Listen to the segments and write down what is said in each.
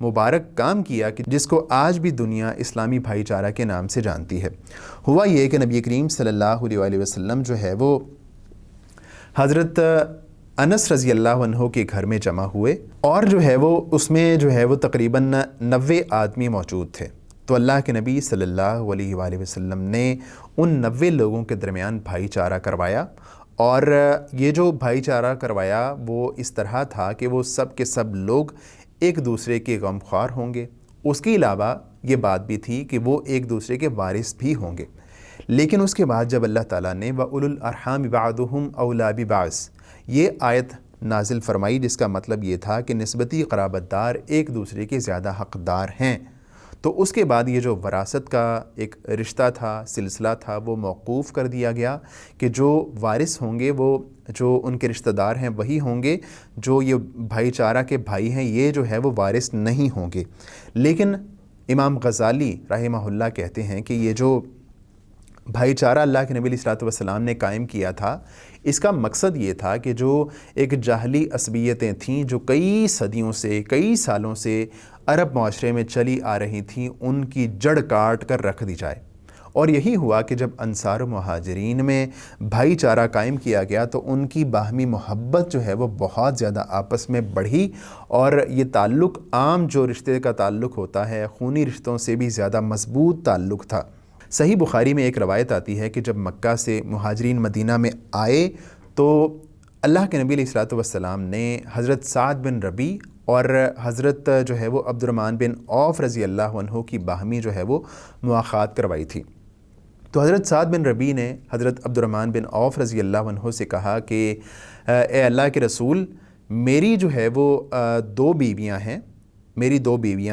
مبارک کام کیا کہ جس کو آج بھی دنیا اسلامی بھائی چارہ کے نام سے جانتی ہے۔ ہوا یہ کہ نبی کریم صلی اللہ علیہ وآلہ وسلم جو ہے وہ حضرت انس رضی اللہ عنہ کے گھر میں جمع ہوئے، اور جو ہے وہ اس میں جو ہے وہ تقریباً 90 آدمی موجود تھے۔ تو اللہ کے نبی صلی اللہ علیہ وآلہ وسلم نے ان 90 لوگوں کے درمیان بھائی چارہ کروایا، اور یہ جو بھائی چارہ کروایا وہ اس طرح تھا کہ وہ سب کے سب لوگ ایک دوسرے کے غمخوار ہوں گے۔ اس کے علاوہ یہ بات بھی تھی کہ وہ ایک دوسرے کے وارث بھی ہوں گے۔ لیکن اس کے بعد جب اللہ تعالیٰ نے وَأُولُو الْأَرْحَامِ بَعْضُهُمْ أَوْلَىٰ بِبَعْضٍ یہ آیت نازل فرمائی، جس کا مطلب یہ تھا کہ نسبتی قرابت دار ایک دوسرے کے زیادہ حقدار ہیں، تو اس کے بعد یہ جو وراثت کا ایک رشتہ تھا، سلسلہ تھا، وہ موقوف کر دیا گیا کہ جو وارث ہوں گے وہ جو ان کے رشتہ دار ہیں وہی ہوں گے، جو یہ بھائی چارہ کے بھائی ہیں یہ جو ہے وہ وارث نہیں ہوں گے۔ لیکن امام غزالی رحمہ اللہ کہتے ہیں کہ یہ جو بھائی چارہ اللہ کے نبی علیہ الصلوۃ والسلام نے قائم کیا تھا، اس کا مقصد یہ تھا کہ جو ایک جاہلی عصبیتیں تھیں جو کئی صدیوں سے، کئی سالوں سے عرب معاشرے میں چلی آ رہی تھیں، ان کی جڑ کاٹ کر رکھ دی جائے۔ اور یہی ہوا کہ جب انصار و مہاجرین میں بھائی چارہ قائم کیا گیا تو ان کی باہمی محبت جو ہے وہ بہت زیادہ آپس میں بڑھی، اور یہ تعلق عام جو رشتے کا تعلق ہوتا ہے خونی رشتوں سے بھی زیادہ مضبوط تعلق تھا۔ صحیح بخاری میں ایک روایت آتی ہے کہ جب مکہ سے مہاجرین مدینہ میں آئے تو اللہ کے نبی علیہ الصلوۃ والسلام نے حضرت سعد بن ربیع اور حضرت جو ہے وہ عبد الرحمن بن عوف رضی اللہ عنہ کی باہمی جو ہے وہ مواخات کروائی تھی۔ تو حضرت سعد بن ربیع نے حضرت عبد الرحمن بن عوف رضی اللہ عنہ سے کہا کہ اے اللہ کے رسول، میری جو ہے وہ دو بیویاں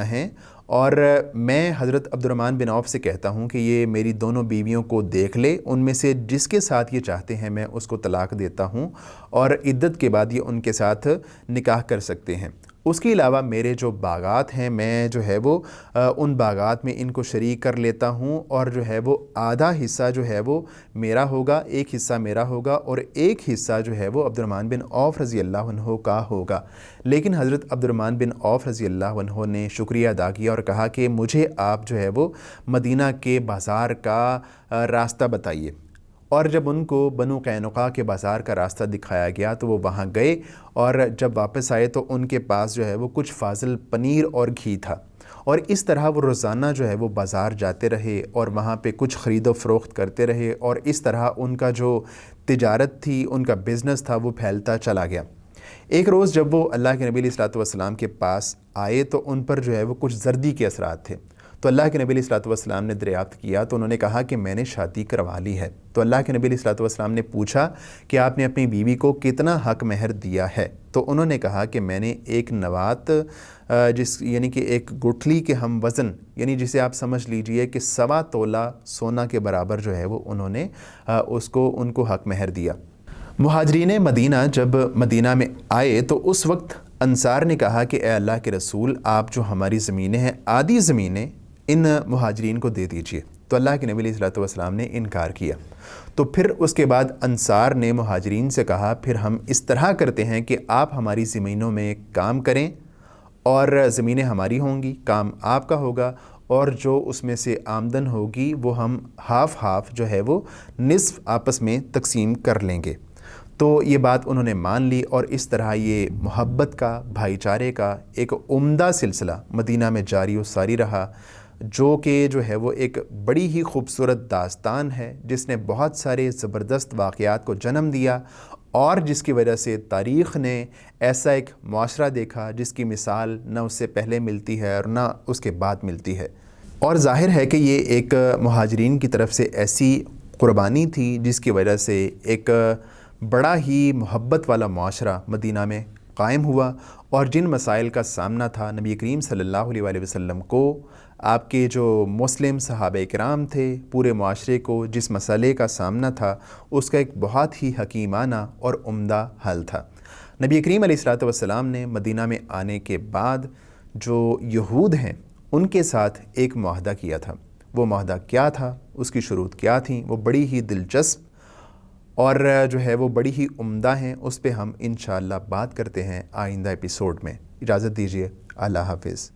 ہیں، اور میں حضرت عبد الرحمن بن عوف سے کہتا ہوں کہ یہ میری دونوں بیویوں کو دیکھ لے، ان میں سے جس کے ساتھ یہ چاہتے ہیں میں اس کو طلاق دیتا ہوں، اور عدت کے بعد یہ ان کے ساتھ نکاح کر سکتے ہیں۔ اس کے علاوہ میرے جو باغات ہیں میں جو ہے وہ ان باغات میں ان کو شریک کر لیتا ہوں، اور جو ہے وہ آدھا حصہ جو ہے وہ میرا ہوگا، ایک حصہ میرا ہوگا، اور ایک حصہ جو ہے وہ عبد الرحمن بن عوف رضی اللہ عنہ کا ہوگا۔ لیکن حضرت عبد الرحمن بن عوف رضی اللہ عنہ نے شکریہ ادا کیا اور کہا کہ مجھے آپ جو ہے وہ مدینہ کے بازار کا راستہ بتائیے۔ اور جب ان کو بنو قینقاع کے بازار کا راستہ دکھایا گیا تو وہ وہاں گئے، اور جب واپس آئے تو ان کے پاس جو ہے وہ کچھ فاضل پنیر اور گھی تھا، اور اس طرح وہ روزانہ جو ہے وہ بازار جاتے رہے اور وہاں پہ کچھ خرید و فروخت کرتے رہے، اور اس طرح ان کا جو تجارت تھی، ان کا بزنس تھا، وہ پھیلتا چلا گیا۔ ایک روز جب وہ اللہ کے نبی علیہ الصلوۃ والسلام کے پاس آئے تو ان پر جو ہے وہ کچھ زردی کے اثرات تھے۔ تو اللہ کے نبی علیہ الصلوۃ والسلام نے دریافت کیا تو انہوں نے کہا کہ میں نے شادی کروا لی ہے۔ تو اللہ کے نبی علیہ الصلوۃ والسلام نے پوچھا کہ آپ نے اپنی بیوی کو کتنا حق مہر دیا ہے؟ تو انہوں نے کہا کہ میں نے ایک نوات یعنی کہ ایک گٹھلی کے ہم وزن، یعنی جسے آپ سمجھ لیجئے کہ 1.25 تولہ سونا کے برابر جو ہے وہ انہوں نے ان کو حق مہر دیا۔ مہاجرین مدینہ جب مدینہ میں آئے تو اس وقت انصار نے کہا کہ اے اللہ کے رسول، آپ جو ہماری زمینیں ہیں، آدھی زمینیں ان مہاجرین کو دے دیجئے۔ تو اللہ کے نبی علیہ الصلوۃ والسلام نے انکار کیا۔ تو پھر اس کے بعد انصار نے مہاجرین سے کہا پھر ہم اس طرح کرتے ہیں کہ آپ ہماری زمینوں میں کام کریں، اور زمینیں ہماری ہوں گی، کام آپ کا ہوگا، اور جو اس میں سے آمدن ہوگی وہ ہم ہاف جو ہے وہ نصف آپس میں تقسیم کر لیں گے۔ تو یہ بات انہوں نے مان لی، اور اس طرح یہ محبت کا، بھائی چارے کا ایک عمدہ سلسلہ مدینہ میں جاری و ساری رہا، جو کہ جو ہے وہ ایک بڑی ہی خوبصورت داستان ہے جس نے بہت سارے زبردست واقعات کو جنم دیا، اور جس کی وجہ سے تاریخ نے ایسا ایک معاشرہ دیکھا جس کی مثال نہ اس سے پہلے ملتی ہے اور نہ اس کے بعد ملتی ہے۔ اور ظاہر ہے کہ یہ ایک مہاجرین کی طرف سے ایسی قربانی تھی جس کی وجہ سے ایک بڑا ہی محبت والا معاشرہ مدینہ میں قائم ہوا، اور جن مسائل کا سامنا تھا نبی کریم صلی اللہ علیہ وآلہ وسلم کو، آپ کے جو مسلم صحابہ کرام تھے، پورے معاشرے کو جس مسئلے کا سامنا تھا اس کا ایک بہت ہی حکیمانہ اور عمدہ حل تھا۔ نبی کریم علیہ الصلوۃ والسلام نے مدینہ میں آنے کے بعد جو یہود ہیں ان کے ساتھ ایک معاہدہ کیا تھا۔ وہ معاہدہ کیا تھا، اس کی شروط کیا تھیں، وہ بڑی ہی دلچسپ اور جو ہے وہ بڑی ہی عمدہ ہیں۔ اس پہ ہم انشاءاللہ بات کرتے ہیں آئندہ ایپیسوڈ میں۔ اجازت دیجیے، اللہ حافظ۔